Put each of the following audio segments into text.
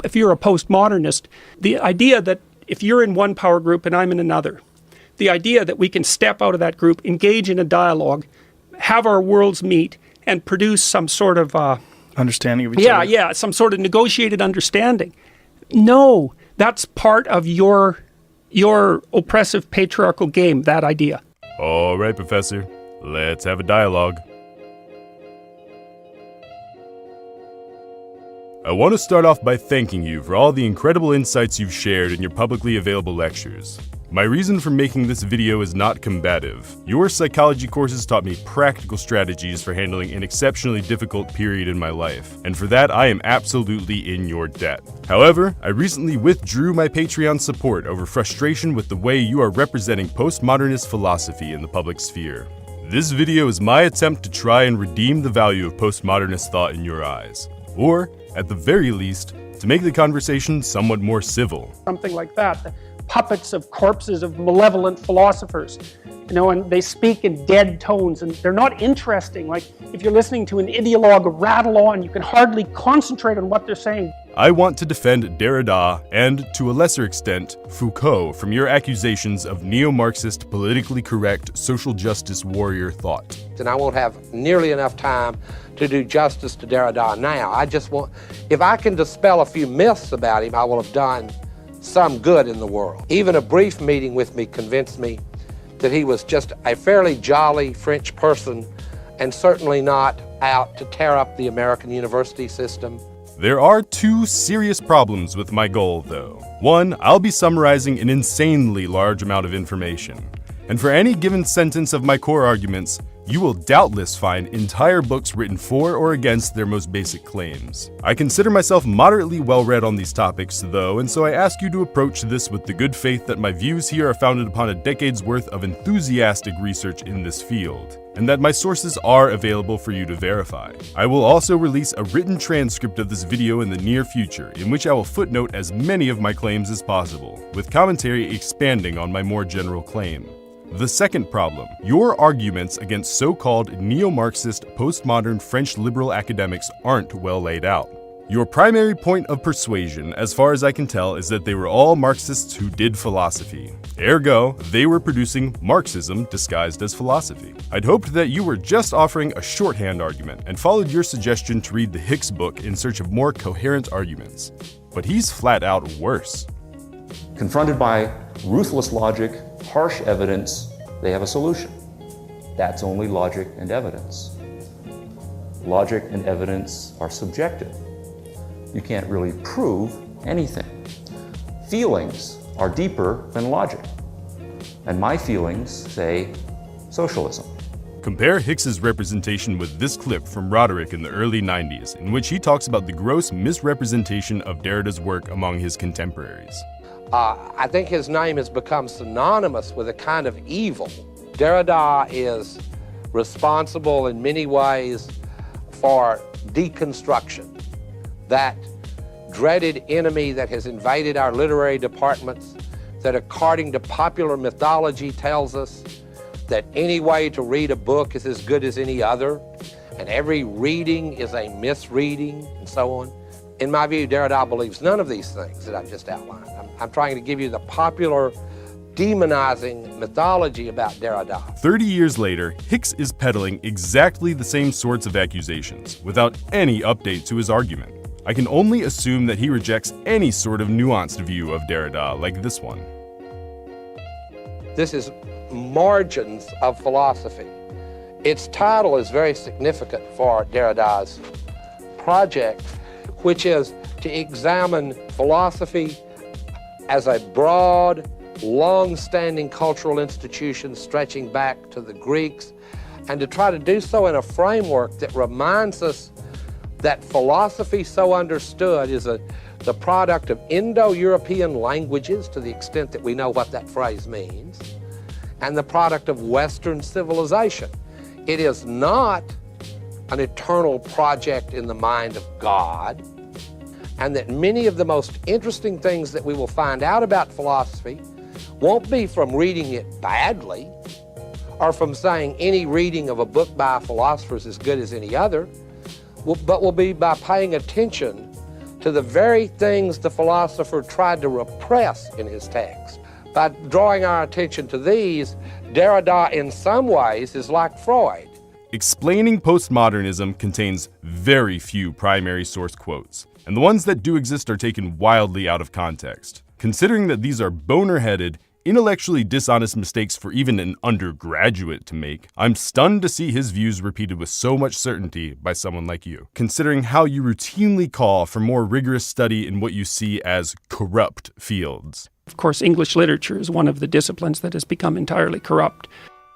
if you're a postmodernist, the idea that if you're in one power group and I'm in another, the idea that we can step out of that group, engage in a dialogue, have our worlds meet, and produce some sort of understanding of each other. Yeah, some sort of negotiated understanding. No, that's part of your oppressive patriarchal game, that idea. All right, Professor, let's have a dialogue. I want to start off by thanking you for all the incredible insights you've shared in your publicly available lectures. My reason for making this video is not combative. Your psychology courses taught me practical strategies for handling an exceptionally difficult period in my life, and for that I am absolutely in your debt. However, I recently withdrew my Patreon support over frustration with the way you are representing postmodernist philosophy in the public sphere. This video is my attempt to try and redeem the value of postmodernist thought in your eyes, or, at the very least, to make the conversation somewhat more civil. Something like that. The puppets of corpses of malevolent philosophers, and they speak in dead tones, and they're not interesting. Like, if you're listening to an ideologue rattle on, you can hardly concentrate on what they're saying. I want to defend Derrida and, to a lesser extent, Foucault from your accusations of neo-Marxist, politically correct, social justice warrior thought. And I won't have nearly enough time to do justice to Derrida now. I just want, if I can dispel a few myths about him, I will have done some good in the world. Even a brief meeting with me convinced me that he was just a fairly jolly French person and certainly not out to tear up the American university system. There are two serious problems with my goal, though. One, I'll be summarizing an insanely large amount of information. And for any given sentence of my core arguments, you will doubtless find entire books written for or against their most basic claims. I consider myself moderately well-read on these topics, though, and so I ask you to approach this with the good faith that my views here are founded upon a decade's worth of enthusiastic research in this field, and that my sources are available for you to verify. I will also release a written transcript of this video in the near future, in which I will footnote as many of my claims as possible, with commentary expanding on my more general claim. The second problem, your arguments against so-called neo-Marxist, postmodern French liberal academics aren't well laid out. Your primary point of persuasion, as far as I can tell, is that they were all Marxists who did philosophy. Ergo, they were producing Marxism disguised as philosophy. I'd hoped that you were just offering a shorthand argument and followed your suggestion to read the Hicks book in search of more coherent arguments. But he's flat out worse. Confronted by ruthless logic, harsh evidence, they have a solution. That's only logic and evidence. Logic and evidence are subjective. You can't really prove anything. Feelings are deeper than logic. And my feelings say socialism. Compare Hicks's representation with this clip from Roderick in the early 90s, in which he talks about the gross misrepresentation of Derrida's work among his contemporaries. I think his name has become synonymous with a kind of evil. Derrida is responsible in many ways for deconstruction, that dreaded enemy that has invaded our literary departments, that according to popular mythology tells us that any way to read a book is as good as any other, and every reading is a misreading, and so on. In my view, Derrida believes none of these things that I've just outlined. I'm trying to give you the popular demonizing mythology about Derrida. 30 years later, Hicks is peddling exactly the same sorts of accusations, without any update to his argument. I can only assume that he rejects any sort of nuanced view of Derrida like this one. This is Margins of Philosophy. Its title is very significant for Derrida's project, which is to examine philosophy as a broad, long-standing cultural institution stretching back to the Greeks, and to try to do so in a framework that reminds us that philosophy so understood is the product of Indo-European languages, to the extent that we know what that phrase means, and the product of Western civilization. It is not an eternal project in the mind of God, and that many of the most interesting things that we will find out about philosophy won't be from reading it badly or from saying any reading of a book by a philosopher is as good as any other, but will be by paying attention to the very things the philosopher tried to repress in his text. By drawing our attention to these, Derrida in some ways is like Freud. Explaining postmodernism contains very few primary source quotes, and the ones that do exist are taken wildly out of context. Considering that these are boner-headed, intellectually dishonest mistakes for even an undergraduate to make, I'm stunned to see his views repeated with so much certainty by someone like you, considering how you routinely call for more rigorous study in what you see as corrupt fields. Of course, English literature is one of the disciplines that has become entirely corrupt.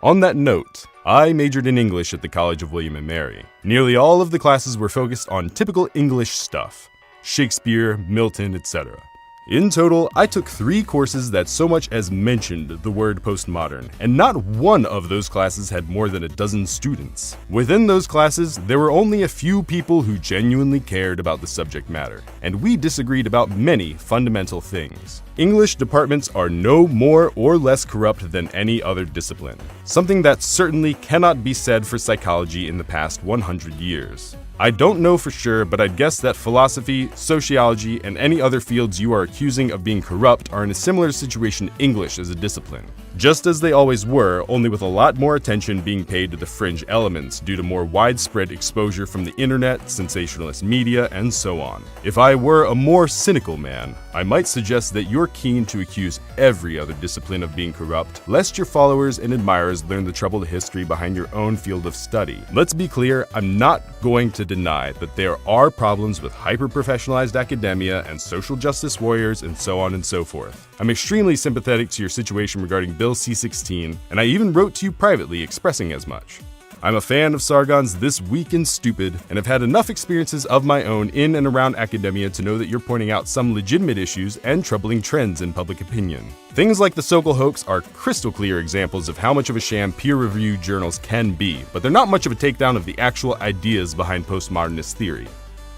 On that note, I majored in English at the College of William and Mary. Nearly all of the classes were focused on typical English stuff, Shakespeare, Milton, etc. In total, I took 3 courses that so much as mentioned the word postmodern, and not one of those classes had more than a dozen students. Within those classes, there were only a few people who genuinely cared about the subject matter, and we disagreed about many fundamental things. English departments are no more or less corrupt than any other discipline, something that certainly cannot be said for psychology in the past 100 years. I don't know for sure, but I'd guess that philosophy, sociology, and any other fields you are accusing of being corrupt are in a similar situation to English as a discipline. Just as they always were, only with a lot more attention being paid to the fringe elements due to more widespread exposure from the internet, sensationalist media, and so on. If I were a more cynical man, I might suggest that you're keen to accuse every other discipline of being corrupt, lest your followers and admirers learn the troubled history behind your own field of study. Let's be clear, I'm not going to deny that there are problems with hyper-professionalized academia and social justice warriors and so on and so forth. I'm extremely sympathetic to your situation regarding Bill C-16, and I even wrote to you privately expressing as much. I'm a fan of Sargon's This Week in Stupid, and have had enough experiences of my own in and around academia to know that you're pointing out some legitimate issues and troubling trends in public opinion. Things like the Sokol hoax are crystal clear examples of how much of a sham peer-reviewed journals can be, but they're not much of a takedown of the actual ideas behind postmodernist theory.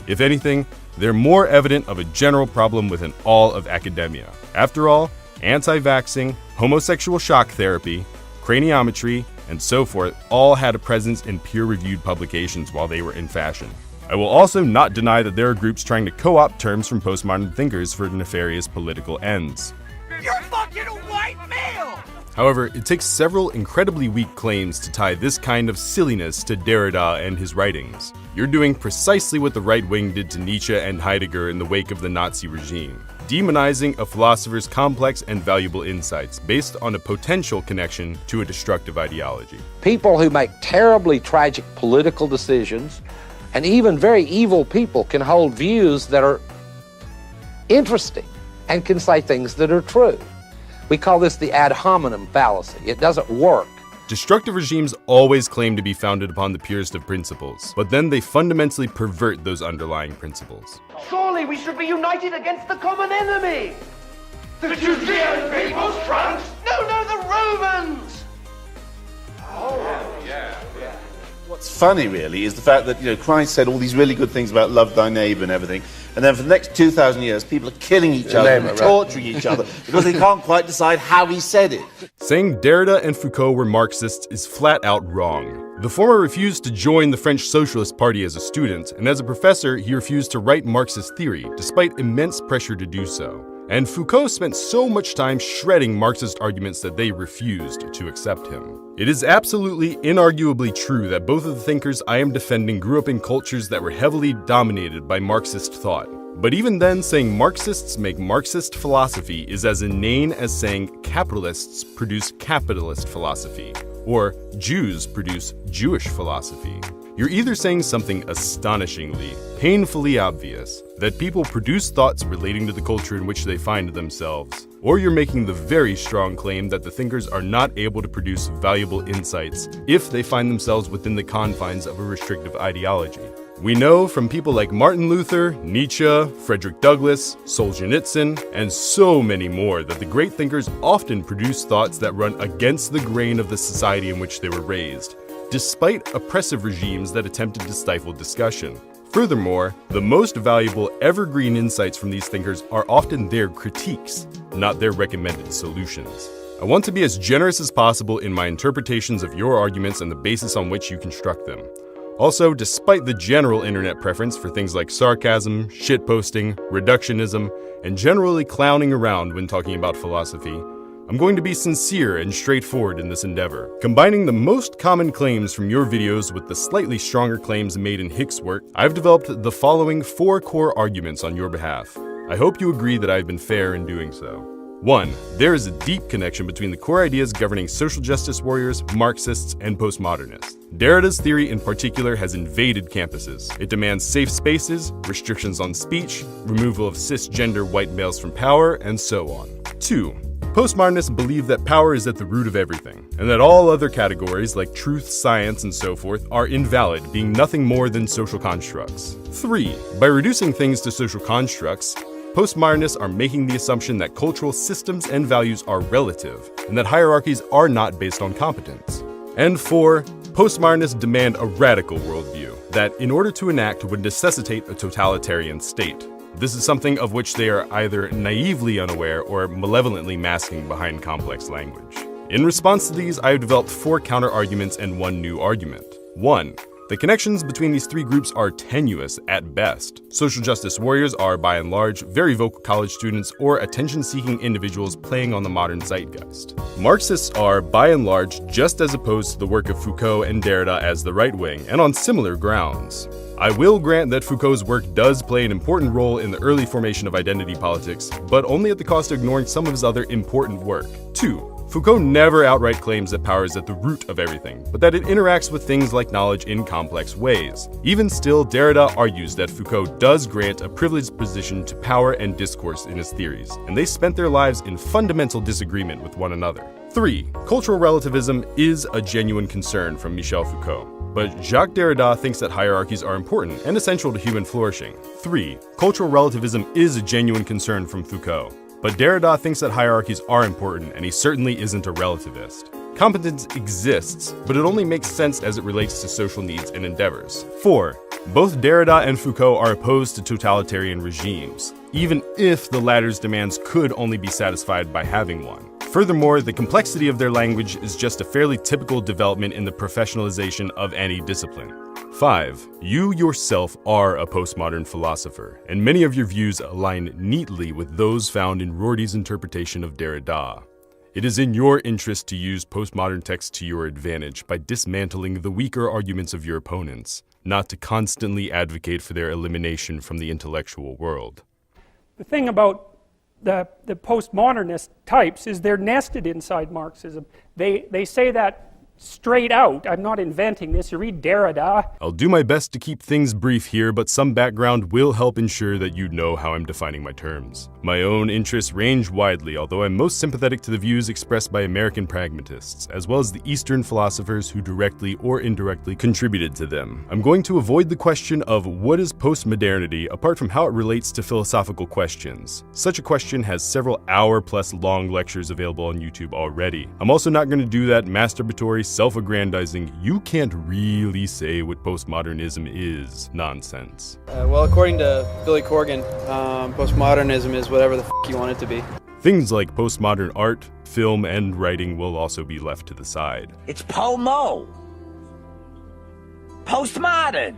If anything, they're more evident of a general problem within all of academia. After all, anti-vaxxing, homosexual shock therapy, craniometry, and so forth all had a presence in peer-reviewed publications while they were in fashion. I will also not deny that there are groups trying to co-opt terms from postmodern thinkers for nefarious political ends. You're fucking a white male! However, it takes several incredibly weak claims to tie this kind of silliness to Derrida and his writings. You're doing precisely what the right wing did to Nietzsche and Heidegger in the wake of the Nazi regime, demonizing a philosopher's complex and valuable insights based on a potential connection to a destructive ideology. People who make terribly tragic political decisions, and even very evil people, can hold views that are interesting and can say things that are true. We call this the ad hominem fallacy. It doesn't work. Destructive regimes always claim to be founded upon the purest of principles, but then they fundamentally pervert those underlying principles. Surely we should be united against the common enemy! The Judean people's trunks? No, the Romans! What's funny, really, is the fact that, Christ said all these really good things about love thy neighbor and everything, and then for the next 2,000 years, people are killing each other and torturing each other because they can't quite decide how he said it. Saying Derrida and Foucault were Marxists is flat out wrong. The former refused to join the French Socialist Party as a student, and as a professor, he refused to write Marxist theory, despite immense pressure to do so. And Foucault spent so much time shredding Marxist arguments that they refused to accept him. It is absolutely inarguably true that both of the thinkers I am defending grew up in cultures that were heavily dominated by Marxist thought. But even then, saying Marxists make Marxist philosophy is as inane as saying capitalists produce capitalist philosophy, or Jews produce Jewish philosophy. You're either saying something astonishingly, painfully obvious, that people produce thoughts relating to the culture in which they find themselves, or you're making the very strong claim that the thinkers are not able to produce valuable insights if they find themselves within the confines of a restrictive ideology. We know from people like Martin Luther, Nietzsche, Frederick Douglass, Solzhenitsyn, and so many more that the great thinkers often produce thoughts that run against the grain of the society in which they were raised, despite oppressive regimes that attempted to stifle discussion. Furthermore, the most valuable evergreen insights from these thinkers are often their critiques, not their recommended solutions. I want to be as generous as possible in my interpretations of your arguments and the basis on which you construct them. Also, despite the general internet preference for things like sarcasm, shitposting, reductionism, and generally clowning around when talking about philosophy, I'm going to be sincere and straightforward in this endeavor, combining the most common claims from your videos with the slightly stronger claims made in Hick's work. I've developed the following 4 core arguments on your behalf. I hope you agree that I've been fair in doing so. 1. There is a deep connection between the core ideas governing social justice warriors, Marxists, and postmodernists. Derrida's theory in particular has invaded campuses. It demands safe spaces, restrictions on speech, removal of cisgender white males from power, and so on. 2. Postmodernists believe that power is at the root of everything, and that all other categories like truth, science, and so forth are invalid, being nothing more than social constructs. 3. By reducing things to social constructs, postmodernists are making the assumption that cultural systems and values are relative, and that hierarchies are not based on competence. And 4. Postmodernists demand a radical worldview that, in order to enact, would necessitate a totalitarian state. This is something of which they are either naively unaware or malevolently masking behind complex language. In response to these, I have developed 4 counter-arguments and 1 new argument. 1. The connections between these 3 groups are tenuous at best. Social justice warriors are, by and large, very vocal college students or attention-seeking individuals playing on the modern zeitgeist. Marxists are, by and large, just as opposed to the work of Foucault and Derrida as the right wing, and on similar grounds. I will grant that Foucault's work does play an important role in the early formation of identity politics, but only at the cost of ignoring some of his other important work. 2. Foucault never outright claims that power is at the root of everything, but that it interacts with things like knowledge in complex ways. Even still, Derrida argues that Foucault does grant a privileged position to power and discourse in his theories, and they spent their lives in fundamental disagreement with one another. 3. Cultural relativism is a genuine concern from Michel Foucault, but Jacques Derrida thinks that hierarchies are important and essential to human flourishing. 3. Cultural relativism is a genuine concern from Foucault, but Derrida thinks that hierarchies are important, and he certainly isn't a relativist. Competence exists, but it only makes sense as it relates to social needs and endeavors. 4. Both Derrida and Foucault are opposed to totalitarian regimes, even if the latter's demands could only be satisfied by having one. Furthermore, the complexity of their language is just a fairly typical development in the professionalization of any discipline. 5. You yourself are a postmodern philosopher, and many of your views align neatly with those found in Rorty's interpretation of Derrida. It is in your interest to use postmodern texts to your advantage by dismantling the weaker arguments of your opponents, not to constantly advocate for their elimination from the intellectual world. The thing about the postmodernist types is they're nested inside Marxism. They say that straight out. I'm not inventing this. You read Derrida. I'll do my best to keep things brief here, but some background will help ensure that you know how I'm defining my terms. My own interests range widely, although I'm most sympathetic to the views expressed by American pragmatists, as well as the Eastern philosophers who directly or indirectly contributed to them. I'm going to avoid the question of what is postmodernity apart from how it relates to philosophical questions. Such a question has several hour-plus long lectures available on YouTube already. I'm also not going to do that masturbatory, self-aggrandizing, you can't really say what postmodernism is nonsense. Well, according to Billy Corgan, postmodernism is whatever the f*** you want it to be. Things like postmodern art, film, and writing will also be left to the side. It's POMO. Postmodern.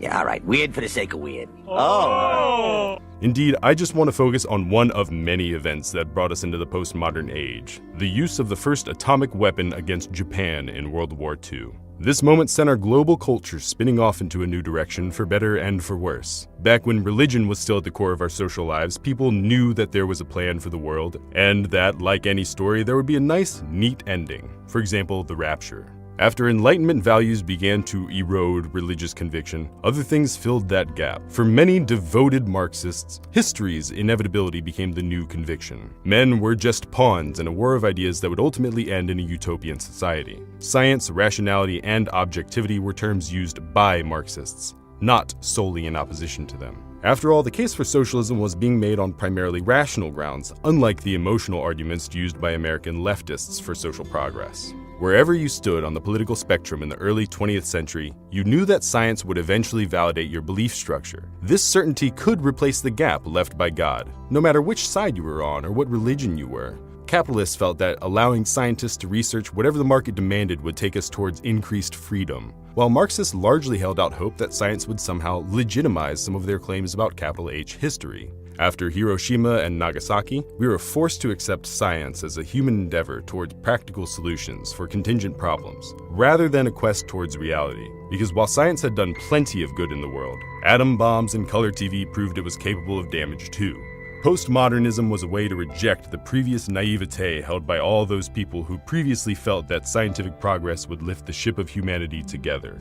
Yeah, all right. Weird for the sake of weird. Oh. Indeed, I just want to focus on one of many events that brought us into the postmodern age, the use of the first atomic weapon against Japan in World War II. This moment sent our global culture spinning off into a new direction, for better and for worse. Back when religion was still at the core of our social lives, people knew that there was a plan for the world, and that, like any story, there would be a nice, neat ending. For example, the rapture. After Enlightenment values began to erode religious conviction, other things filled that gap. For many devoted Marxists, history's inevitability became the new conviction. Men were just pawns in a war of ideas that would ultimately end in a utopian society. Science, rationality, and objectivity were terms used by Marxists, not solely in opposition to them. After all, the case for socialism was being made on primarily rational grounds, unlike the emotional arguments used by American leftists for social progress. Wherever you stood on the political spectrum in the early 20th century, you knew that science would eventually validate your belief structure. This certainty could replace the gap left by God, no matter which side you were on or what religion you were. Capitalists felt that allowing scientists to research whatever the market demanded would take us towards increased freedom, while Marxists largely held out hope that science would somehow legitimize some of their claims about capital H history. After Hiroshima and Nagasaki, we were forced to accept science as a human endeavor towards practical solutions for contingent problems, rather than a quest towards reality. Because while science had done plenty of good in the world, atom bombs and color TV proved it was capable of damage too. Postmodernism was a way to reject the previous naivete held by all those people who previously felt that scientific progress would lift the ship of humanity together.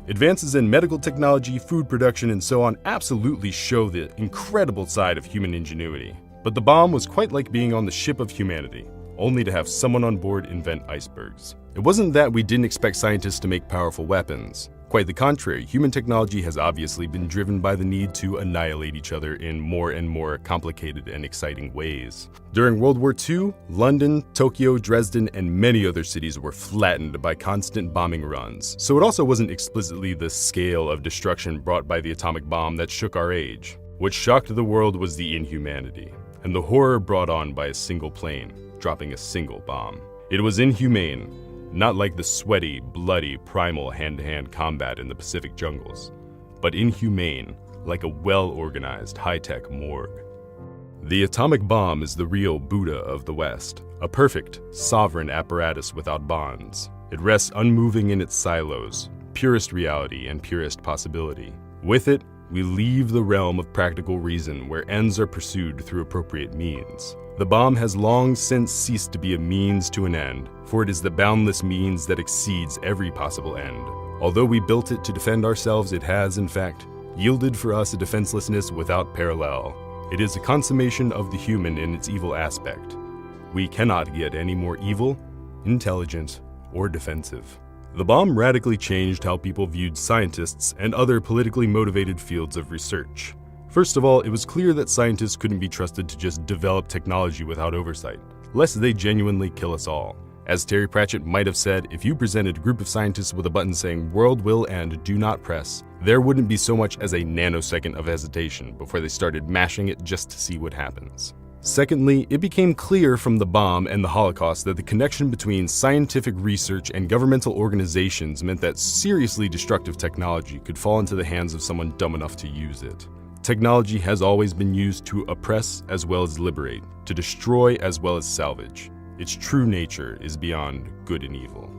Advances in medical technology, food production, and so on absolutely show the incredible side of human ingenuity. But the bomb was quite like being on the ship of humanity, only to have someone on board invent icebergs. It wasn't that we didn't expect scientists to make powerful weapons. Quite the contrary, human technology has obviously been driven by the need to annihilate each other in more and more complicated and exciting ways. During World War II, London, Tokyo, Dresden, and many other cities were flattened by constant bombing runs, so it also wasn't explicitly the scale of destruction brought by the atomic bomb that shook our age. What shocked the world was the inhumanity, and the horror brought on by a single plane, dropping a single bomb. It was inhumane, not like the sweaty, bloody, primal hand-to-hand combat in the Pacific jungles, but inhumane, like a well-organized high-tech morgue. The atomic bomb is the real Buddha of the West, a perfect, sovereign apparatus without bonds. It rests unmoving in its silos, purest reality and purest possibility. With it, we leave the realm of practical reason where ends are pursued through appropriate means. The bomb has long since ceased to be a means to an end, for it is the boundless means that exceeds every possible end. Although we built it to defend ourselves, it has, in fact, yielded for us a defenselessness without parallel. It is a consummation of the human in its evil aspect. We cannot get any more evil, intelligent, or defensive. The bomb radically changed how people viewed scientists and other politically motivated fields of research. First of all, it was clear that scientists couldn't be trusted to just develop technology without oversight, lest they genuinely kill us all. As Terry Pratchett might have said, if you presented a group of scientists with a button saying "World will end, do not press," there wouldn't be so much as a nanosecond of hesitation before they started mashing it just to see what happens. Secondly, it became clear from the bomb and the Holocaust that the connection between scientific research and governmental organizations meant that seriously destructive technology could fall into the hands of someone dumb enough to use it. Technology has always been used to oppress as well as liberate, to destroy as well as salvage. Its true nature is beyond good and evil.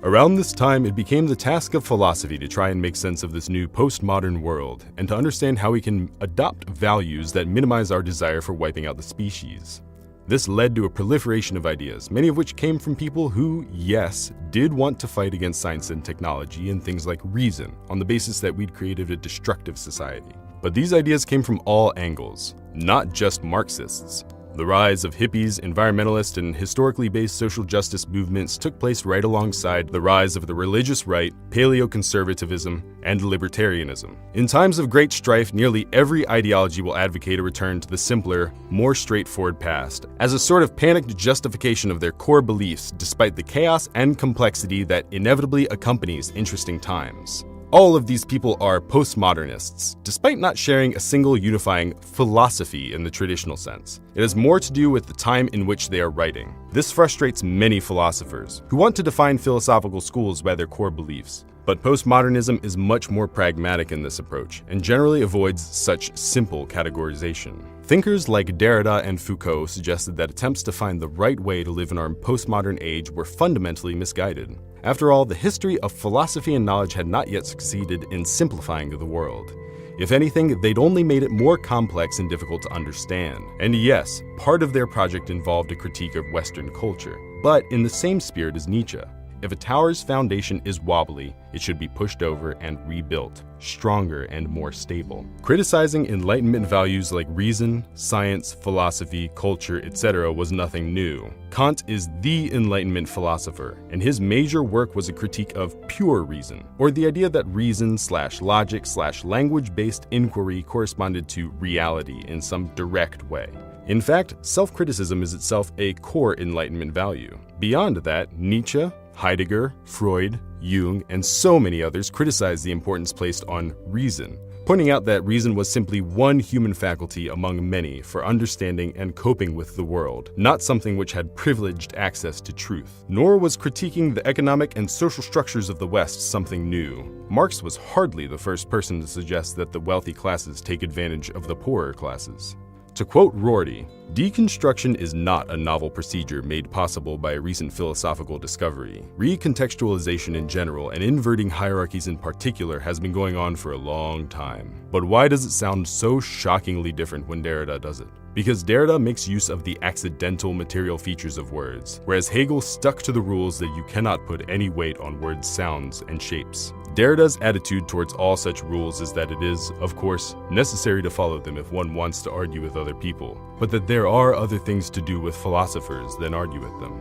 Around this time, it became the task of philosophy to try and make sense of this new postmodern world, and to understand how we can adopt values that minimize our desire for wiping out the species. This led to a proliferation of ideas, many of which came from people who, yes, did want to fight against science and technology and things like reason, on the basis that we'd created a destructive society. But these ideas came from all angles, not just Marxists. The rise of hippies, environmentalists, and historically based social justice movements took place right alongside the rise of the religious right, paleoconservatism, and libertarianism. In times of great strife, nearly every ideology will advocate a return to the simpler, more straightforward past, as a sort of panicked justification of their core beliefs despite the chaos and complexity that inevitably accompanies interesting times. All of these people are postmodernists, despite not sharing a single unifying philosophy in the traditional sense. It has more to do with the time in which they are writing. This frustrates many philosophers, who want to define philosophical schools by their core beliefs. But postmodernism is much more pragmatic in this approach, and generally avoids such simple categorization. Thinkers like Derrida and Foucault suggested that attempts to find the right way to live in our postmodern age were fundamentally misguided. After all, the history of philosophy and knowledge had not yet succeeded in simplifying the world. If anything, they'd only made it more complex and difficult to understand. And yes, part of their project involved a critique of Western culture, but in the same spirit as Nietzsche. If a tower's foundation is wobbly, it should be pushed over and rebuilt, stronger and more stable. Criticizing Enlightenment values like reason, science, philosophy, culture, etc. was nothing new. Kant is the Enlightenment philosopher, and his major work was a critique of pure reason, or the idea that reason/logic/language-based inquiry corresponded to reality in some direct way. In fact, self-criticism is itself a core Enlightenment value. Beyond that, Nietzsche, Heidegger, Freud, Jung, and so many others criticize the importance placed on reason, pointing out that reason was simply one human faculty among many for understanding and coping with the world, not something which had privileged access to truth. Nor was critiquing the economic and social structures of the West something new. Marx was hardly the first person to suggest that the wealthy classes take advantage of the poorer classes. To quote Rorty, "Deconstruction is not a novel procedure made possible by a recent philosophical discovery. Recontextualization in general and inverting hierarchies in particular has been going on for a long time. But why does it sound so shockingly different when Derrida does it? Because Derrida makes use of the accidental material features of words, whereas Hegel stuck to the rules that you cannot put any weight on words' sounds and shapes. Derrida's attitude towards all such rules is that it is, of course, necessary to follow them if one wants to argue with other people, but that there are other things to do with philosophers than argue with them."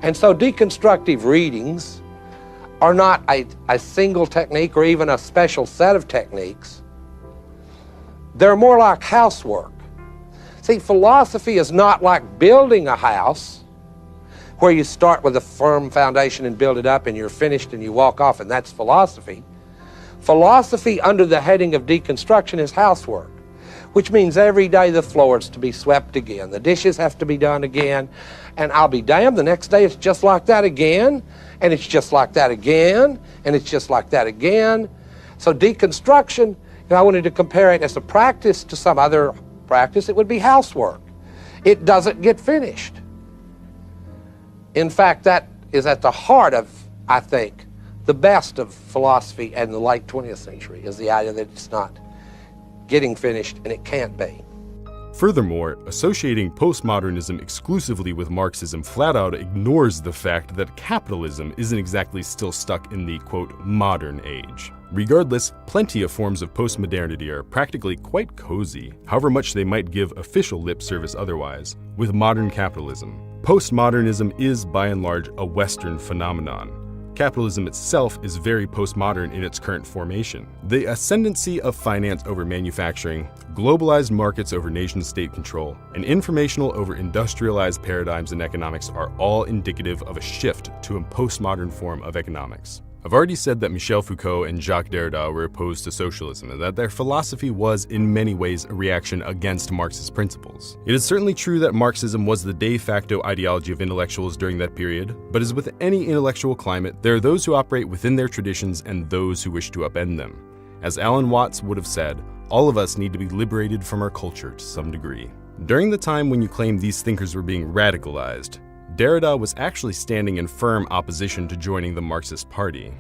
And so deconstructive readings are not a single technique or even a special set of techniques. They're more like housework. See, philosophy is not like building a house where you start with a firm foundation and build it up and you're finished and you walk off, and that's philosophy. Philosophy under the heading of deconstruction is housework, which means every day the floor is to be swept again, the dishes have to be done again, and I'll be damned, the next day it's just like that again, and it's just like that again, and it's just like that again. So deconstruction, if I wanted to compare it as a practice to some other practice, it would be housework. It doesn't get finished. In fact, that is at the heart of, I think, the best of philosophy in the late 20th century, is the idea that it's not getting finished, and it can't be. Furthermore, associating postmodernism exclusively with Marxism flat out ignores the fact that capitalism isn't exactly still stuck in the, quote, modern age. Regardless, plenty of forms of postmodernity are practically quite cozy, however much they might give official lip service otherwise, with modern capitalism. Postmodernism is, by and large, a Western phenomenon. Capitalism itself is very postmodern in its current formation. The ascendancy of finance over manufacturing, globalized markets over nation-state control, and informational over industrialized paradigms in economics are all indicative of a shift to a postmodern form of economics. I've already said that Michel Foucault and Jacques Derrida were opposed to socialism and that their philosophy was in many ways a reaction against Marxist principles. It is certainly true that Marxism was the de facto ideology of intellectuals during that period, but as with any intellectual climate, there are those who operate within their traditions and those who wish to upend them. As Alan Watts would have said, all of us need to be liberated from our culture to some degree. During the time when you claim these thinkers were being radicalized, Derrida was actually standing in firm opposition to joining the Marxist Party.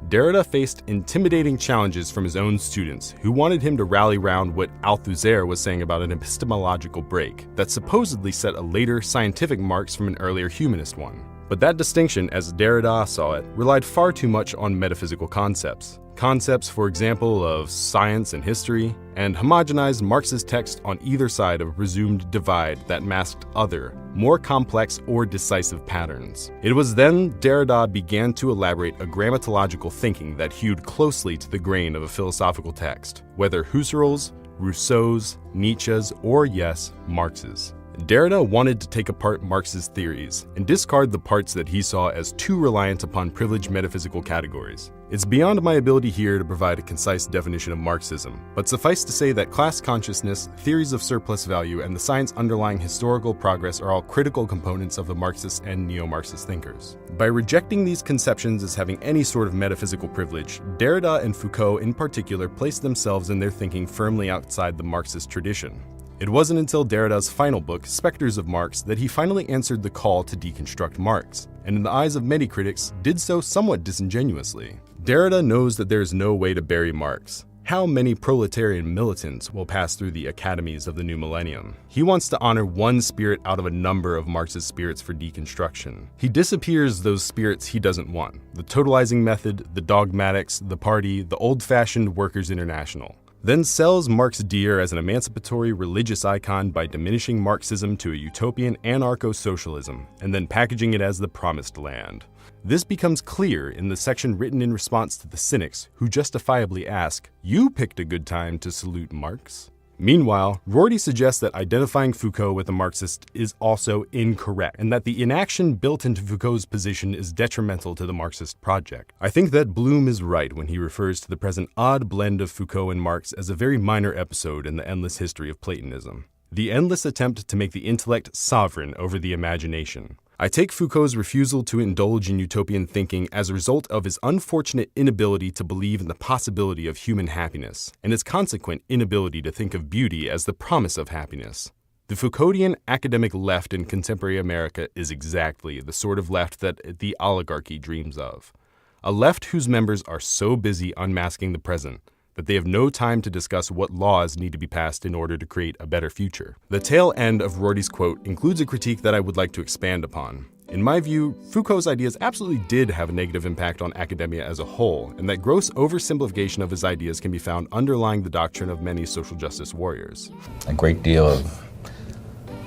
Derrida faced intimidating challenges from his own students, who wanted him to rally round what Althusser was saying about an epistemological break that supposedly set a later scientific Marx from an earlier humanist one. But that distinction, as Derrida saw it, relied far too much on metaphysical concepts. Concepts, for example, of science and history, and homogenized Marxist text on either side of a presumed divide that masked other, more complex or decisive patterns. It was then Derrida began to elaborate a grammatological thinking that hewed closely to the grain of a philosophical text, whether Husserl's, Rousseau's, Nietzsche's, or yes, Marx's. Derrida wanted to take apart Marx's theories and discard the parts that he saw as too reliant upon privileged metaphysical categories. It's beyond my ability here to provide a concise definition of Marxism, but suffice to say that class consciousness, theories of surplus value, and the science underlying historical progress are all critical components of the Marxist and neo-Marxist thinkers. By rejecting these conceptions as having any sort of metaphysical privilege, Derrida and Foucault in particular placed themselves in their thinking firmly outside the Marxist tradition. It wasn't until Derrida's final book, Spectres of Marx, that he finally answered the call to deconstruct Marx, and in the eyes of many critics, did so somewhat disingenuously. Derrida knows that there is no way to bury Marx. How many proletarian militants will pass through the academies of the new millennium? He wants to honor one spirit out of a number of Marx's spirits for deconstruction. He disappears those spirits he doesn't want: the totalizing method, the dogmatics, the party, the old-fashioned Workers' International. Then sells Marx dear as an emancipatory religious icon by diminishing Marxism to a utopian anarcho-socialism, and then packaging it as the promised land. This becomes clear in the section written in response to the cynics who justifiably ask, "You picked a good time to salute Marx?" Meanwhile, Rorty suggests that identifying Foucault with a Marxist is also incorrect, and that the inaction built into Foucault's position is detrimental to the Marxist project. I think that Bloom is right when he refers to the present odd blend of Foucault and Marx as a very minor episode in the endless history of Platonism. The endless attempt to make the intellect sovereign over the imagination. I take Foucault's refusal to indulge in utopian thinking as a result of his unfortunate inability to believe in the possibility of human happiness, and his consequent inability to think of beauty as the promise of happiness. The Foucauldian academic left in contemporary America is exactly the sort of left that the oligarchy dreams of. A left whose members are so busy unmasking the present that they have no time to discuss what laws need to be passed in order to create a better future. The tail end of Rorty's quote includes a critique that I would like to expand upon. In my view, Foucault's ideas absolutely did have a negative impact on academia as a whole, and that gross oversimplification of his ideas can be found underlying the doctrine of many social justice warriors. A great deal of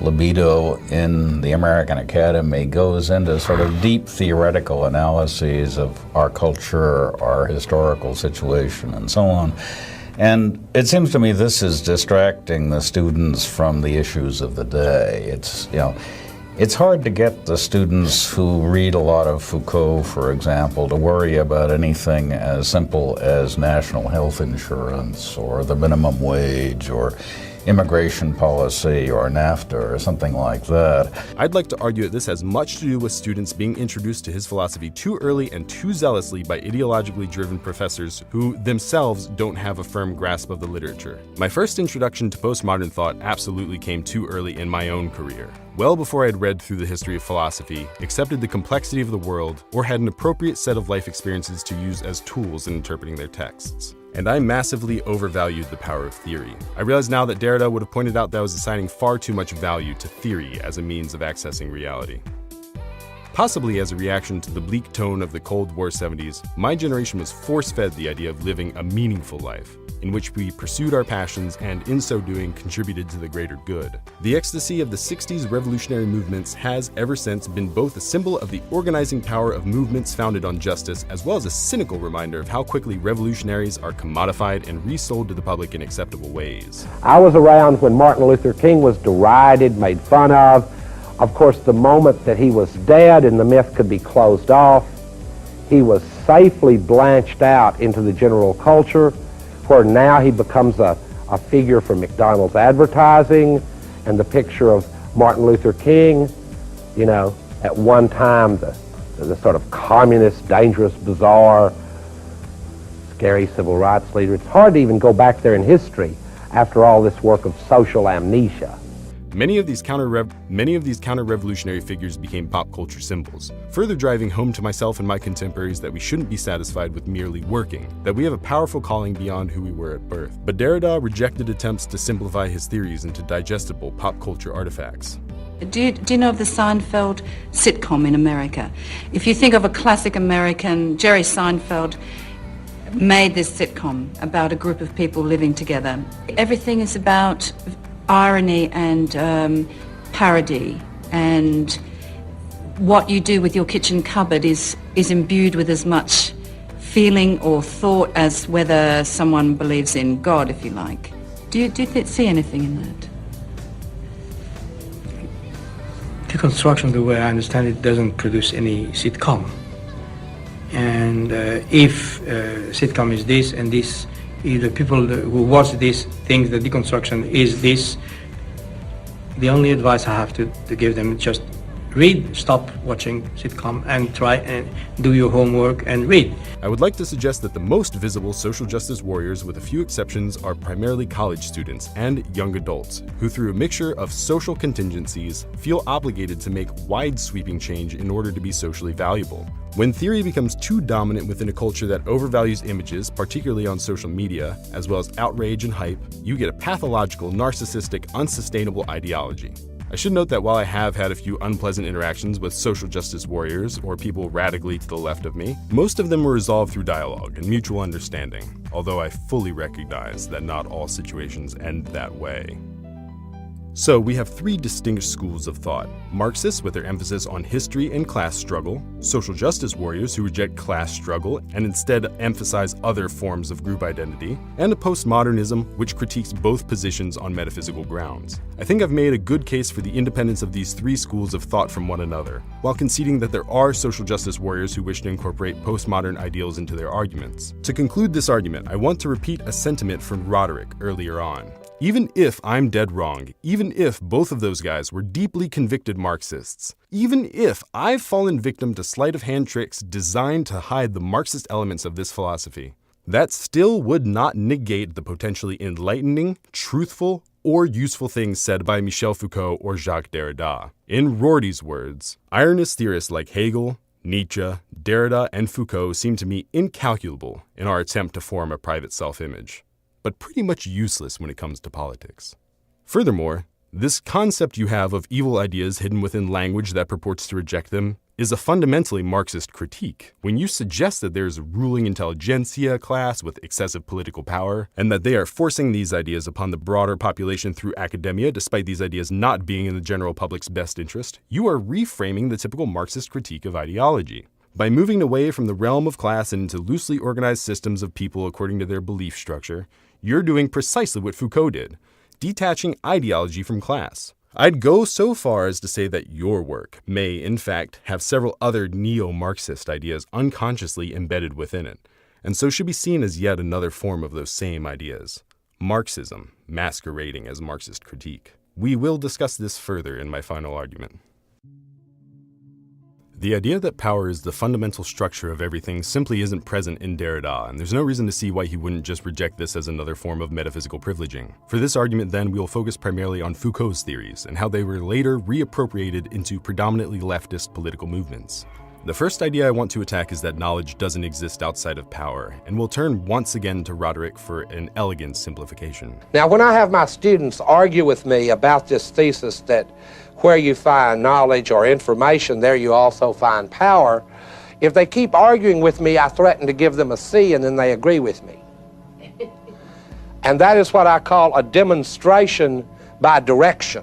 libido in the American Academy goes into sort of deep theoretical analyses of our culture, our historical situation, and so on. And it seems to me this is distracting the students from the issues of the day. It's hard to get the students who read a lot of Foucault, for example, to worry about anything as simple as national health insurance or the minimum wage or immigration policy or NAFTA or something like that. I'd like to argue that this has much to do with students being introduced to his philosophy too early and too zealously by ideologically driven professors who themselves don't have a firm grasp of the literature. My first introduction to postmodern thought absolutely came too early in my own career. Well before I had read through the history of philosophy, accepted the complexity of the world, or had an appropriate set of life experiences to use as tools in interpreting their texts. And I massively overvalued the power of theory. I realize now that Derrida would have pointed out that I was assigning far too much value to theory as a means of accessing reality. Possibly as a reaction to the bleak tone of the Cold War 70s, my generation was force-fed the idea of living a meaningful life, in which we pursued our passions and, in so doing, contributed to the greater good. The ecstasy of the 60s revolutionary movements has, ever since, been both a symbol of the organizing power of movements founded on justice, as well as a cynical reminder of how quickly revolutionaries are commodified and resold to the public in acceptable ways. I was around when Martin Luther King was derided, made fun of. Of course, the moment that he was dead and the myth could be closed off, he was safely blanched out into the general culture, where now he becomes a figure for McDonald's advertising, and the picture of Martin Luther King, at one time the sort of communist, dangerous, bizarre, scary civil rights leader. It's hard to even go back there in history after all this work of social amnesia. Many of these counter-revolutionary figures became pop culture symbols, further driving home to myself and my contemporaries that we shouldn't be satisfied with merely working, that we have a powerful calling beyond who we were at birth. But Derrida rejected attempts to simplify his theories into digestible pop culture artifacts. Do you know of the Seinfeld sitcom in America? If you think of a classic American, Jerry Seinfeld made this sitcom about a group of people living together. Everything is about irony and parody, and what you do with your kitchen cupboard is imbued with as much feeling or thought as whether someone believes in God, if you like. Do you see anything in that? Deconstruction, the way I understand it, doesn't produce any sitcom. And if sitcom is this and this, if the people who watch this think that deconstruction is this, the only advice I have to give them is just read, stop watching sitcom, and try and do your homework and read. I would like to suggest that the most visible social justice warriors, with a few exceptions, are primarily college students and young adults, who through a mixture of social contingencies feel obligated to make wide-sweeping change in order to be socially valuable. When theory becomes too dominant within a culture that overvalues images, particularly on social media, as well as outrage and hype, you get a pathological, narcissistic, unsustainable ideology. I should note that while I have had a few unpleasant interactions with social justice warriors or people radically to the left of me, most of them were resolved through dialogue and mutual understanding, although I fully recognize that not all situations end that way. So we have three distinct schools of thought: Marxists with their emphasis on history and class struggle, social justice warriors who reject class struggle and instead emphasize other forms of group identity, and a postmodernism which critiques both positions on metaphysical grounds. I think I've made a good case for the independence of these three schools of thought from one another, while conceding that there are social justice warriors who wish to incorporate postmodern ideals into their arguments. To conclude this argument, I want to repeat a sentiment from Roderick earlier on. Even if I'm dead wrong, even if both of those guys were deeply convicted Marxists, even if I've fallen victim to sleight of hand tricks designed to hide the Marxist elements of this philosophy, that still would not negate the potentially enlightening, truthful, or useful things said by Michel Foucault or Jacques Derrida. In Rorty's words, ironist theorists like Hegel, Nietzsche, Derrida, and Foucault seem to me incalculable in our attempt to form a private self-image, but pretty much useless when it comes to politics. Furthermore, this concept you have of evil ideas hidden within language that purports to reject them is a fundamentally Marxist critique. When you suggest that there's a ruling intelligentsia class with excessive political power, and that they are forcing these ideas upon the broader population through academia despite these ideas not being in the general public's best interest, you are reframing the typical Marxist critique of ideology. By moving away from the realm of class and into loosely organized systems of people according to their belief structure, you're doing precisely what Foucault did, detaching ideology from class. I'd go so far as to say that your work may, in fact, have several other neo-Marxist ideas unconsciously embedded within it, and so should be seen as yet another form of those same ideas. Marxism masquerading as Marxist critique. We will discuss this further in my final argument. The idea that power is the fundamental structure of everything simply isn't present in Derrida, and there's no reason to see why he wouldn't just reject this as another form of metaphysical privileging. For this argument then, we'll focus primarily on Foucault's theories, and how they were later reappropriated into predominantly leftist political movements. The first idea I want to attack is that knowledge doesn't exist outside of power, and we'll turn once again to Roderick for an elegant simplification. Now, when I have my students argue with me about this thesis that where you find knowledge or information, there you also find power, if they keep arguing with me, I threaten to give them a C, and then they agree with me. And that is what I call a demonstration by direction.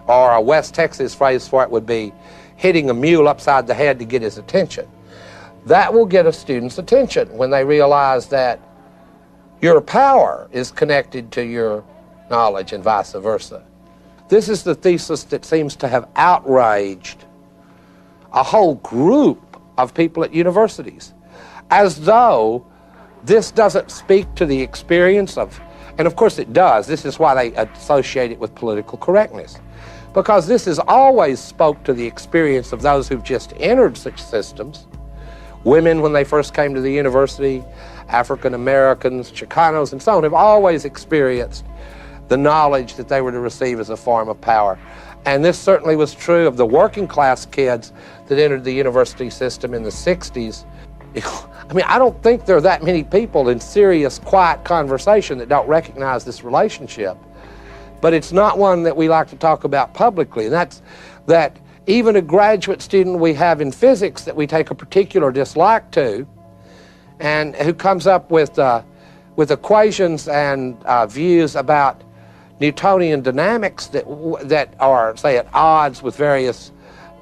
Or a West Texas phrase for it would be hitting a mule upside the head to get his attention. That will get a student's attention when they realize that your power is connected to your knowledge and vice versa. This is the thesis that seems to have outraged a whole group of people at universities, as though this doesn't speak to the experience of, and of course it does. This is why they associate it with political correctness, because this has always spoke to the experience of those who've just entered such systems. Women, when they first came to the university, African Americans, Chicanos, and so on, have always experienced the knowledge that they were to receive as a form of power. And this certainly was true of the working class kids that entered the university system in the 60s. I mean, I don't think there are that many people in serious, quiet conversation that don't recognize this relationship. But it's not one that we like to talk about publicly. And that's that even a graduate student we have in physics that we take a particular dislike to, and who comes up with equations and views about Newtonian dynamics that are, say, at odds with various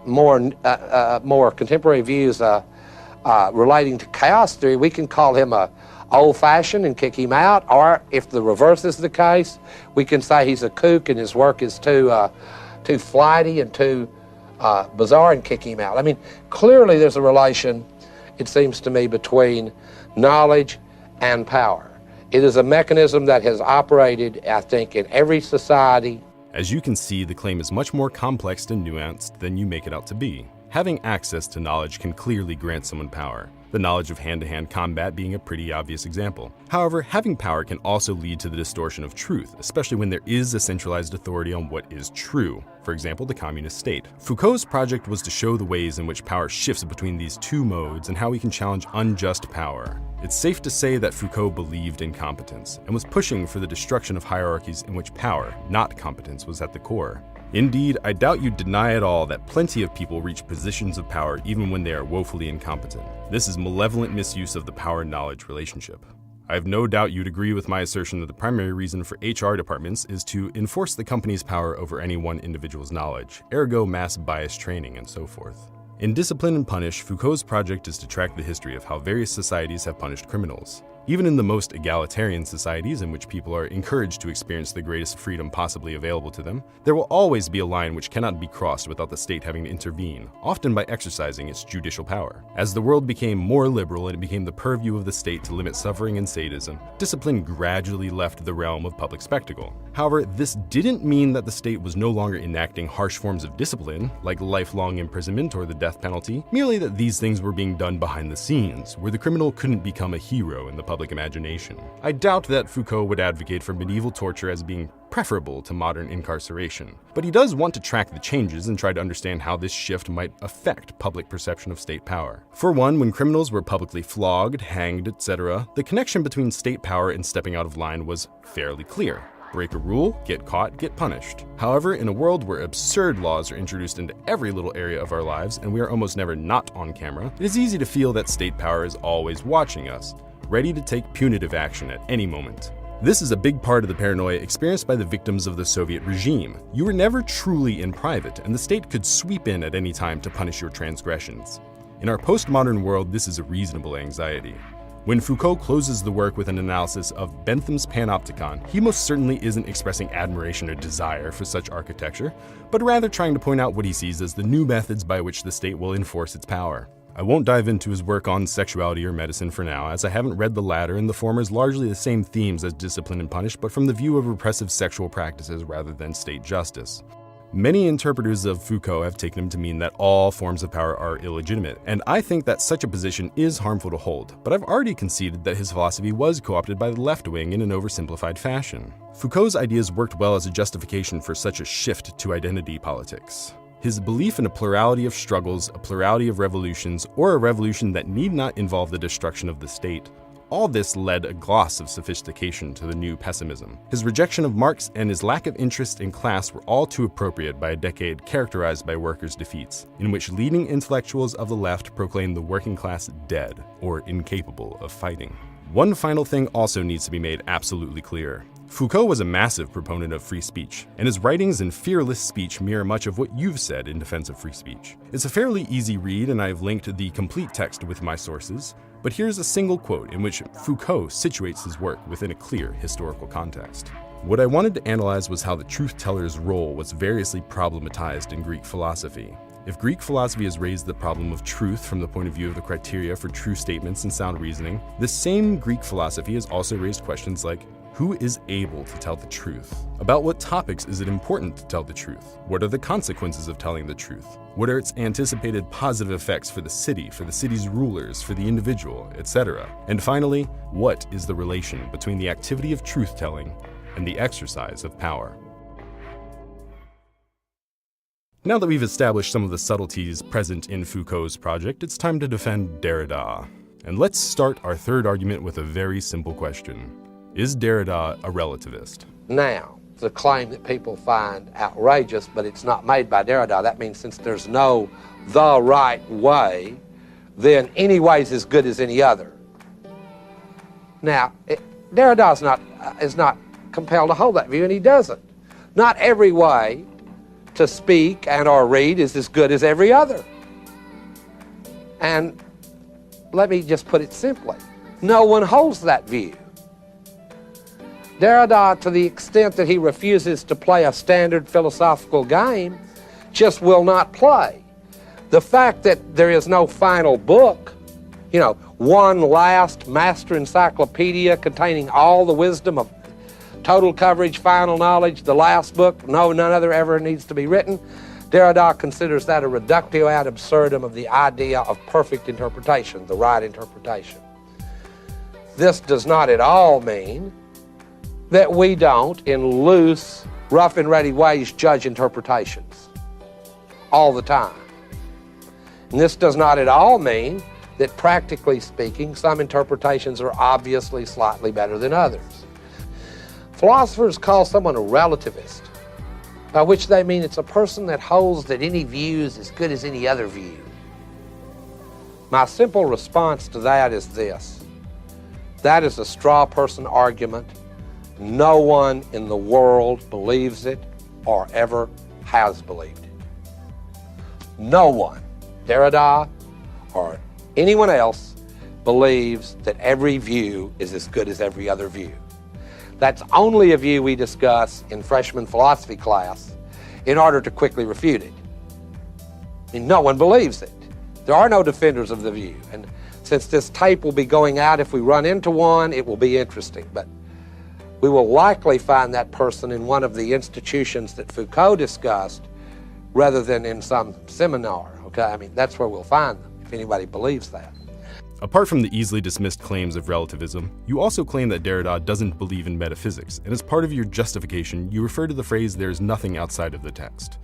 more contemporary views relating to chaos theory, we can call him a old-fashioned and kick him out. Or if the reverse is the case, we can say he's a kook and his work is too flighty and too bizarre and kick him out. I mean, clearly there's a relation, it seems to me, between knowledge and power. It is a mechanism that has operated, I think, in every society. As you can see, the claim is much more complex and nuanced than you make it out to be. Having access to knowledge can clearly grant someone power, the knowledge of hand-to-hand combat being a pretty obvious example. However, having power can also lead to the distortion of truth, especially when there is a centralized authority on what is true. For example, the communist state. Foucault's project was to show the ways in which power shifts between these two modes and how we can challenge unjust power. It's safe to say that Foucault believed in competence and was pushing for the destruction of hierarchies in which power, not competence, was at the core. Indeed, I doubt you deny at all that plenty of people reach positions of power even when they are woefully incompetent. This is malevolent misuse of the power-knowledge relationship. I have no doubt you'd agree with my assertion that the primary reason for HR departments is to enforce the company's power over any one individual's knowledge, ergo mass bias training and so forth. In Discipline and Punish, Foucault's project is to track the history of how various societies have punished criminals. Even in the most egalitarian societies in which people are encouraged to experience the greatest freedom possibly available to them, there will always be a line which cannot be crossed without the state having to intervene, often by exercising its judicial power. As the world became more liberal and it became the purview of the state to limit suffering and sadism, discipline gradually left the realm of public spectacle. However, this didn't mean that the state was no longer enacting harsh forms of discipline, like lifelong imprisonment or the death penalty, merely that these things were being done behind the scenes, where the criminal couldn't become a hero in the public imagination. I doubt that Foucault would advocate for medieval torture as being preferable to modern incarceration, but he does want to track the changes and try to understand how this shift might affect public perception of state power. For one, when criminals were publicly flogged, hanged, etc., the connection between state power and stepping out of line was fairly clear. Break a rule, get caught, get punished. However, in a world where absurd laws are introduced into every little area of our lives and we are almost never not on camera, it is easy to feel that state power is always watching us, ready to take punitive action at any moment. This is a big part of the paranoia experienced by the victims of the Soviet regime. You were never truly in private, and the state could sweep in at any time to punish your transgressions. In our postmodern world, this is a reasonable anxiety. When Foucault closes the work with an analysis of Bentham's panopticon, he most certainly isn't expressing admiration or desire for such architecture, but rather trying to point out what he sees as the new methods by which the state will enforce its power. I won't dive into his work on sexuality or medicine for now, as I haven't read the latter, and the former is largely the same themes as Discipline and Punish, but from the view of repressive sexual practices rather than state justice. Many interpreters of Foucault have taken him to mean that all forms of power are illegitimate, and I think that such a position is harmful to hold, but I've already conceded that his philosophy was co-opted by the left wing in an oversimplified fashion. Foucault's ideas worked well as a justification for such a shift to identity politics. His belief in a plurality of struggles, a plurality of revolutions, or a revolution that need not involve the destruction of the state, all this led a gloss of sophistication to the new pessimism. His rejection of Marx and his lack of interest in class were all too appropriate by a decade characterized by workers' defeats, in which leading intellectuals of the left proclaimed the working class dead or incapable of fighting. One final thing also needs to be made absolutely clear. Foucault was a massive proponent of free speech, and his writings in Fearless Speech mirror much of what you've said in defense of free speech. It's a fairly easy read, and I've linked the complete text with my sources, but here's a single quote in which Foucault situates his work within a clear historical context. What I wanted to analyze was how the truth-teller's role was variously problematized in Greek philosophy. If Greek philosophy has raised the problem of truth from the point of view of the criteria for true statements and sound reasoning, this same Greek philosophy has also raised questions like, who is able to tell the truth? About what topics is it important to tell the truth? What are the consequences of telling the truth? What are its anticipated positive effects for the city, for the city's rulers, for the individual, etc.? And finally, what is the relation between the activity of truth-telling and the exercise of power? Now that we've established some of the subtleties present in Foucault's project, it's time to defend Derrida. And let's start our third argument with a very simple question. Is Derrida a relativist? Now, the claim that people find outrageous, but it's not made by Derrida, that means since there's no the right way, then any way is as good as any other. Now, Derrida is not compelled to hold that view, and he doesn't. Not every way to speak and or read is as good as every other. And let me just put it simply. No one holds that view. Derrida, to the extent that he refuses to play a standard philosophical game, just will not play. The fact that there is no final book, one last master encyclopedia containing all the wisdom of total coverage, final knowledge, the last book, none other ever needs to be written, Derrida considers that a reductio ad absurdum of the idea of perfect interpretation, the right interpretation. This does not at all mean that we don't, in loose, rough and ready ways, judge interpretations all the time. And this does not at all mean that, practically speaking, some interpretations are obviously slightly better than others. Philosophers call someone a relativist, by which they mean it's a person that holds that any view is as good as any other view. My simple response to that is this. That is a straw person argument. No one in the world believes it or ever has believed it. No one, Derrida or anyone else, believes that every view is as good as every other view. That's only a view we discuss in freshman philosophy class in order to quickly refute it. I mean, no one believes it. There are no defenders of the view. And since this tape will be going out, if we run into one, it will be interesting. But we will likely find that person in one of the institutions that Foucault discussed rather than in some seminar, okay? I mean, that's where we'll find them, if anybody believes that. Apart from the easily dismissed claims of relativism, you also claim that Derrida doesn't believe in metaphysics, and as part of your justification, you refer to the phrase "there's nothing outside of the text."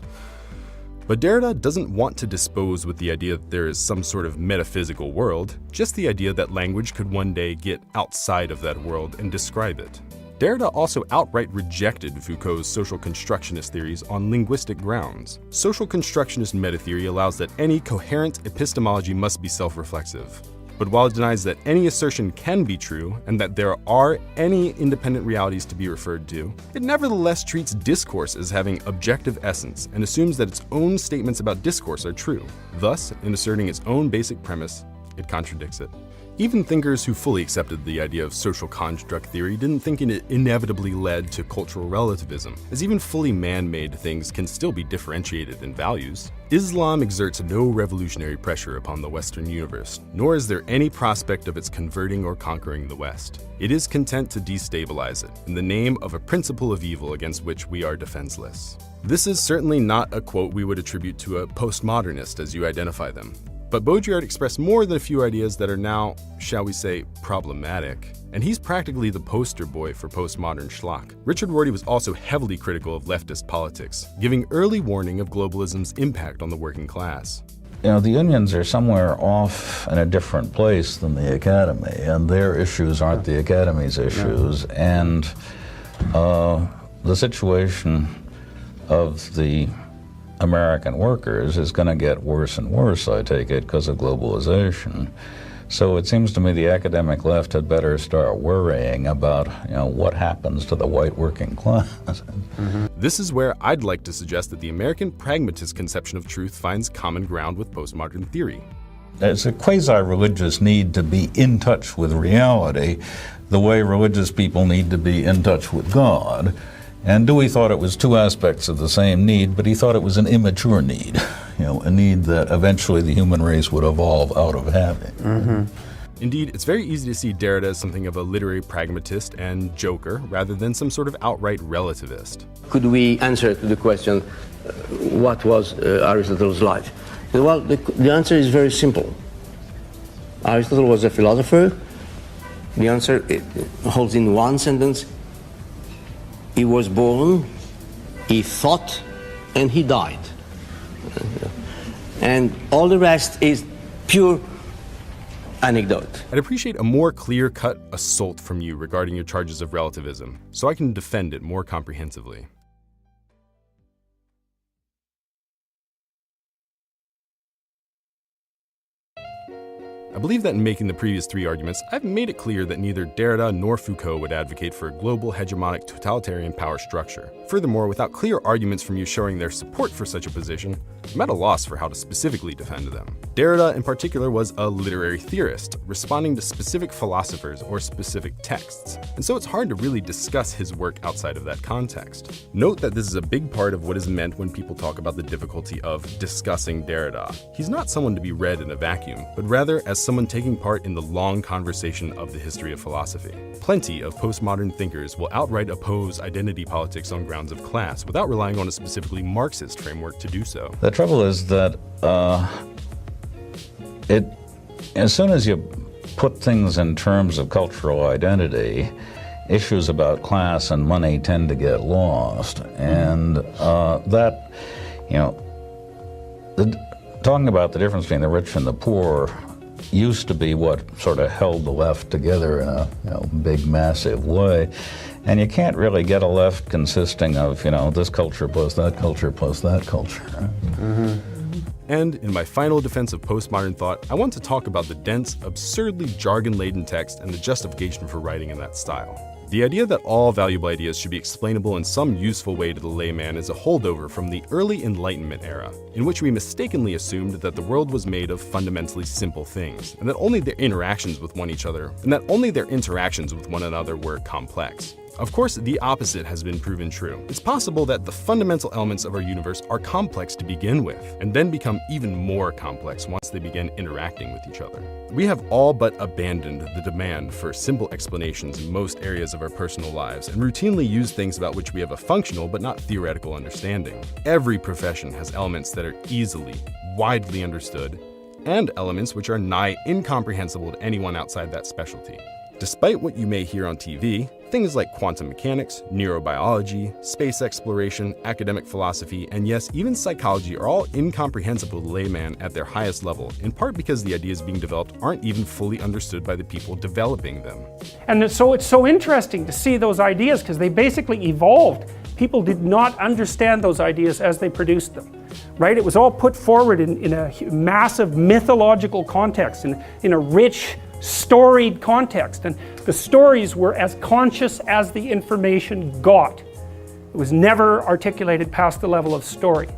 But Derrida doesn't want to dispose with the idea that there is some sort of metaphysical world, just the idea that language could one day get outside of that world and describe it. Derrida also outright rejected Foucault's social constructionist theories on linguistic grounds. Social constructionist metatheory allows that any coherent epistemology must be self-reflexive. But while it denies that any assertion can be true and that there are any independent realities to be referred to, it nevertheless treats discourse as having objective essence and assumes that its own statements about discourse are true. Thus, in asserting its own basic premise, it contradicts it. Even thinkers who fully accepted the idea of social construct theory didn't think it inevitably led to cultural relativism, as even fully man-made things can still be differentiated in values. Islam exerts no revolutionary pressure upon the Western universe, nor is there any prospect of its converting or conquering the West. It is content to destabilize it, in the name of a principle of evil against which we are defenseless. This is certainly not a quote we would attribute to a postmodernist as you identify them. But Baudrillard expressed more than a few ideas that are now, shall we say, problematic. And he's practically the poster boy for postmodern schlock. Richard Rorty was also heavily critical of leftist politics, giving early warning of globalism's impact on the working class. You know, the unions are somewhere off in a different place than the academy, and their issues aren't the academy's issues. And the situation of the American workers is going to get worse and worse, I take it, because of globalization. So it seems to me the academic left had better start worrying about, what happens to the white working class. Mm-hmm. This is where I'd like to suggest that the American pragmatist conception of truth finds common ground with postmodern theory. There's a quasi-religious need to be in touch with reality, the way religious people need to be in touch with God. And Dewey thought it was two aspects of the same need, but he thought it was an immature need, a need that eventually the human race would evolve out of having. Mm-hmm. Indeed, it's very easy to see Derrida as something of a literary pragmatist and joker, rather than some sort of outright relativist. Could we answer to the question, what was Aristotle's life? Well, the answer is very simple. Aristotle was a philosopher. The answer holds in one sentence. He was born, he thought, and he died. And all the rest is pure anecdote. I'd appreciate a more clear-cut assault from you regarding your charges of relativism, so I can defend it more comprehensively. I believe that in making the previous three arguments, I've made it clear that neither Derrida nor Foucault would advocate for a global hegemonic totalitarian power structure. Furthermore, without clear arguments from you showing their support for such a position, I'm at a loss for how to specifically defend them. Derrida in particular was a literary theorist, responding to specific philosophers or specific texts, and so it's hard to really discuss his work outside of that context. Note that this is a big part of what is meant when people talk about the difficulty of discussing Derrida. He's not someone to be read in a vacuum, but rather as someone taking part in the long conversation of the history of philosophy. Plenty of postmodern thinkers will outright oppose identity politics on grounds of class without relying on a specifically Marxist framework to do so. The trouble is that as soon as you put things in terms of cultural identity, issues about class and money tend to get lost. And talking about the difference between the rich and the poor used to be what sort of held the left together in a big, massive way. And you can't really get a left consisting of, this culture plus that culture plus that culture. Mm-hmm. And in my final defense of postmodern thought, I want to talk about the dense, absurdly jargon-laden text and the justification for writing in that style. The idea that all valuable ideas should be explainable in some useful way to the layman is a holdover from the early Enlightenment era, in which we mistakenly assumed that the world was made of fundamentally simple things, and that only their interactions with one another were complex. Of course, the opposite has been proven true. It's possible that the fundamental elements of our universe are complex to begin with, and then become even more complex once they begin interacting with each other. We have all but abandoned the demand for simple explanations in most areas of our personal lives, and routinely use things about which we have a functional but not theoretical understanding. Every profession has elements that are easily, widely understood, and elements which are nigh incomprehensible to anyone outside that specialty. Despite what you may hear on TV, things like quantum mechanics, neurobiology, space exploration, academic philosophy, and yes, even psychology are all incomprehensible to the layman at their highest level, in part because the ideas being developed aren't even fully understood by the people developing them. And so it's so interesting to see those ideas because they basically evolved. People did not understand those ideas as they produced them, right? It was all put forward in a massive mythological context, in a rich, storied context, and the stories were as conscious as the information got. It was never articulated past the level of story.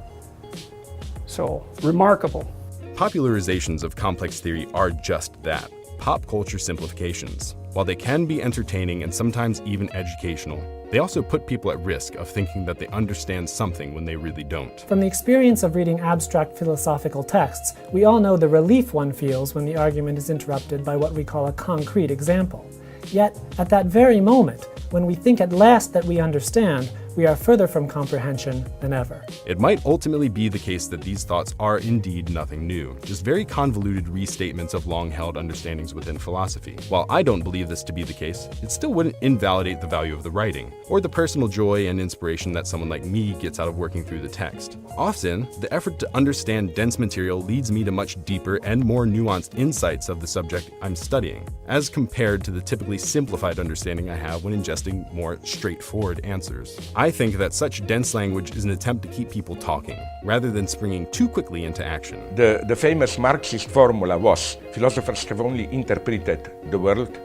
So, remarkable. Popularizations of complex theory are just that, pop culture simplifications. While they can be entertaining and sometimes even educational, they also put people at risk of thinking that they understand something when they really don't. From the experience of reading abstract philosophical texts, we all know the relief one feels when the argument is interrupted by what we call a concrete example. Yet, at that very moment, when we think at last that we understand, we are further from comprehension than ever. It might ultimately be the case that these thoughts are indeed nothing new, just very convoluted restatements of long-held understandings within philosophy. While I don't believe this to be the case, it still wouldn't invalidate the value of the writing, or the personal joy and inspiration that someone like me gets out of working through the text. Often, the effort to understand dense material leads me to much deeper and more nuanced insights of the subject I'm studying, as compared to the typically simplified understanding I have when ingesting more straightforward answers. I think that such dense language is an attempt to keep people talking, rather than springing too quickly into action. The famous Marxist formula was, philosophers have only interpreted the world,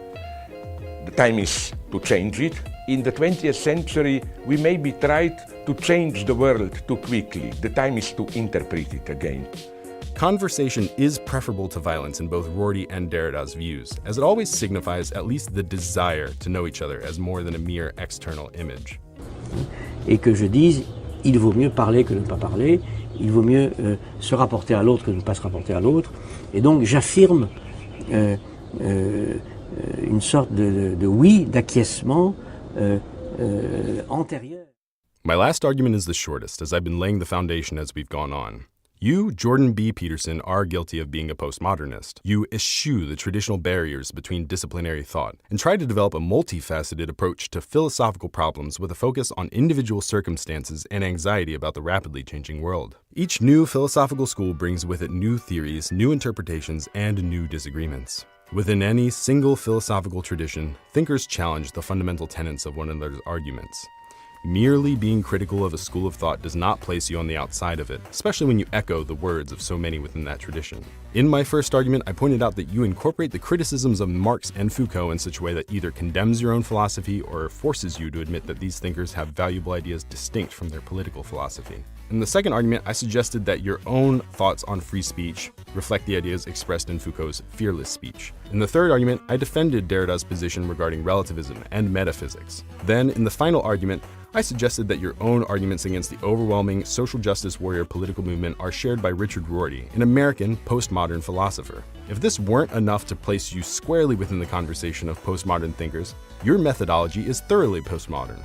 the time is to change it. In the 20th century, we maybe tried to change the world too quickly. The time is to interpret it again. Conversation is preferable to violence in both Rorty and Derrida's views, as it always signifies at least the desire to know each other as more than a mere external image. Et que je dise, il vaut mieux parler que ne pas parler, il vaut mieux se rapporter à l'autre que ne pas se rapporter à l'autre. Et donc j'affirme une sorte de oui, d'acquiescement antérieur. My last argument is the shortest, as I've been laying the foundation as we've gone on. You, Jordan B. Peterson, are guilty of being a postmodernist. You eschew the traditional barriers between disciplinary thought and try to develop a multifaceted approach to philosophical problems with a focus on individual circumstances and anxiety about the rapidly changing world. Each new philosophical school brings with it new theories, new interpretations, and new disagreements. Within any single philosophical tradition, thinkers challenge the fundamental tenets of one another's arguments. Merely being critical of a school of thought does not place you on the outside of it, especially when you echo the words of so many within that tradition. In my first argument, I pointed out that you incorporate the criticisms of Marx and Foucault in such a way that either condemns your own philosophy or forces you to admit that these thinkers have valuable ideas distinct from their political philosophy. In the second argument, I suggested that your own thoughts on free speech reflect the ideas expressed in Foucault's fearless speech. In the third argument, I defended Derrida's position regarding relativism and metaphysics. Then, in the final argument, I suggested that your own arguments against the overwhelming social justice warrior political movement are shared by Richard Rorty, an American postmodern philosopher. If this weren't enough to place you squarely within the conversation of postmodern thinkers, your methodology is thoroughly postmodern.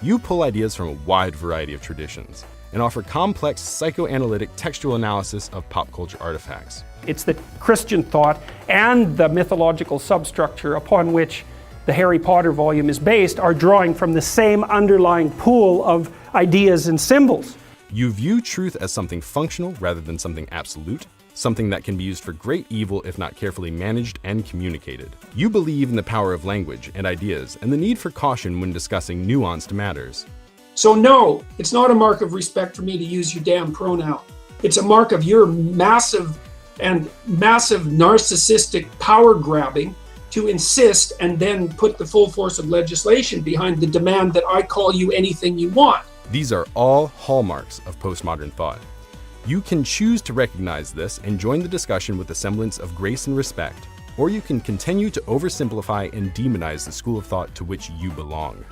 You pull ideas from a wide variety of traditions and offer complex psychoanalytic textual analysis of pop culture artifacts. It's the Christian thought and the mythological substructure upon which the Harry Potter volume is based are drawing from the same underlying pool of ideas and symbols. You view truth as something functional rather than something absolute, something that can be used for great evil if not carefully managed and communicated. You believe in the power of language and ideas and the need for caution when discussing nuanced matters. So no, it's not a mark of respect for me to use your damn pronoun. It's a mark of your massive narcissistic power grabbing to insist and then put the full force of legislation behind the demand that I call you anything you want. These are all hallmarks of postmodern thought. You can choose to recognize this and join the discussion with a semblance of grace and respect, or you can continue to oversimplify and demonize the school of thought to which you belong.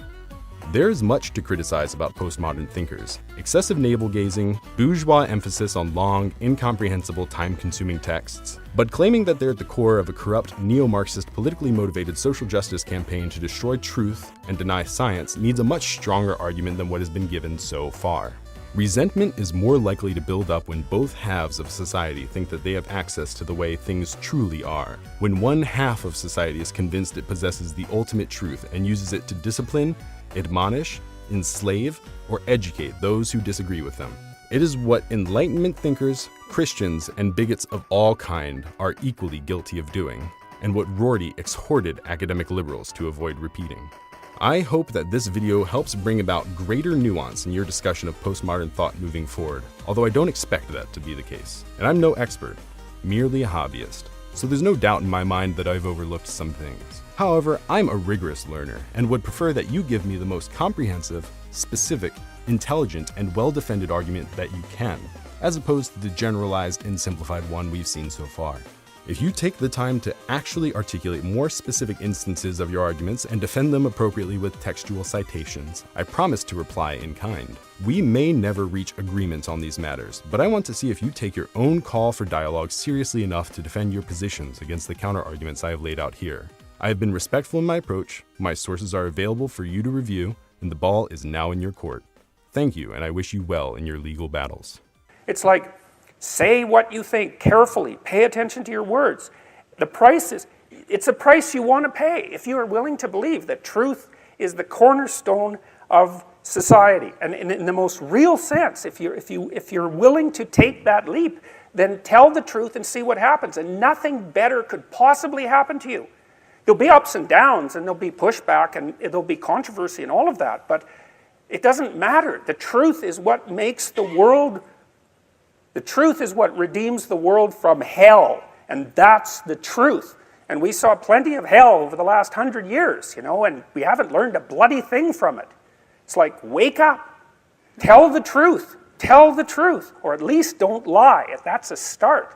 There's much to criticize about postmodern thinkers: excessive navel-gazing, bourgeois emphasis on long, incomprehensible, time-consuming texts. But claiming that they're at the core of a corrupt, neo-Marxist, politically motivated social justice campaign to destroy truth and deny science needs a much stronger argument than what has been given so far. Resentment is more likely to build up when both halves of society think that they have access to the way things truly are. When one half of society is convinced it possesses the ultimate truth and uses it to discipline, admonish, enslave, or educate those who disagree with them. It is what Enlightenment thinkers, Christians, and bigots of all kind are equally guilty of doing, and what Rorty exhorted academic liberals to avoid repeating. I hope that this video helps bring about greater nuance in your discussion of postmodern thought moving forward, although I don't expect that to be the case. And I'm no expert, merely a hobbyist, so there's no doubt in my mind that I've overlooked some things. However, I'm a rigorous learner and would prefer that you give me the most comprehensive, specific, intelligent, and well-defended argument that you can, as opposed to the generalized and simplified one we've seen so far. If you take the time to actually articulate more specific instances of your arguments and defend them appropriately with textual citations, I promise to reply in kind. We may never reach agreement on these matters, but I want to see if you take your own call for dialogue seriously enough to defend your positions against the counter-arguments I have laid out here. I have been respectful in my approach, my sources are available for you to review, and the ball is now in your court. Thank you, and I wish you well in your legal battles. It's like, say what you think carefully, pay attention to your words. It's a price you want to pay if you are willing to believe that truth is the cornerstone of society. And in the most real sense, if you're willing to take that leap, then tell the truth and see what happens. And nothing better could possibly happen to you. There'll be ups and downs, and there'll be pushback, and there'll be controversy and all of that, but it doesn't matter. The truth is what makes the world, the truth is what redeems the world from hell, and that's the truth. And we saw plenty of hell over the last 100 years, you know, and we haven't learned a bloody thing from it. It's like, wake up, tell the truth, or at least don't lie. That's a start.